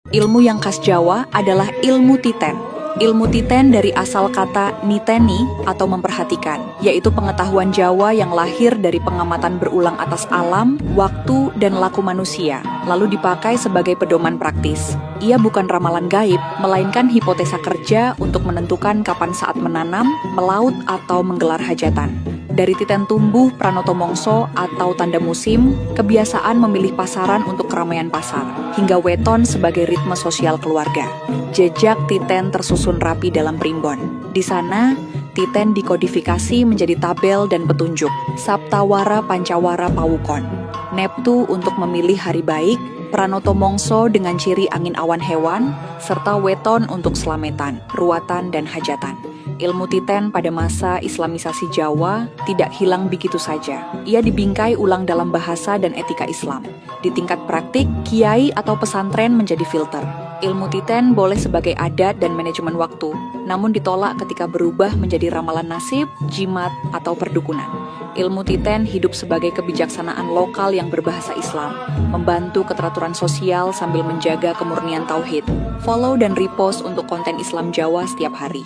Ilmu yang khas Jawa adalah ilmu titen. Ilmu titen dari asal kata niteni atau memperhatikan, yaitu pengetahuan Jawa yang lahir dari pengamatan berulang atas alam, waktu, dan laku manusia, lalu dipakai sebagai pedoman praktis. Ia bukan ramalan gaib, melainkan hipotesa kerja untuk menentukan kapan saat menanam, melaut, atau menggelar hajatan. Dari titen tumbuh pranoto mongso atau tanda musim, kebiasaan memilih pasaran untuk keramaian pasar, hingga weton sebagai ritme sosial keluarga. Jejak titen tersusun rapi dalam primbon. Di sana, titen dikodifikasi menjadi tabel dan petunjuk, Saptawara Pancawara Pawukon. Neptu untuk memilih hari baik, pranoto mongso dengan ciri angin awan hewan, serta weton untuk selametan, ruatan, dan hajatan. Ilmu titen pada masa Islamisasi Jawa tidak hilang begitu saja. Ia dibingkai ulang dalam bahasa dan etika Islam. Di tingkat praktik, kiai atau pesantren menjadi filter. Ilmu titen boleh sebagai adat dan manajemen waktu, namun ditolak ketika berubah menjadi ramalan nasib, jimat, atau perdukunan. Ilmu titen hidup sebagai kebijaksanaan lokal yang berbahasa Islam, membantu keteraturan sosial sambil menjaga kemurnian tauhid. Follow dan repost untuk konten Islam Jawa setiap hari.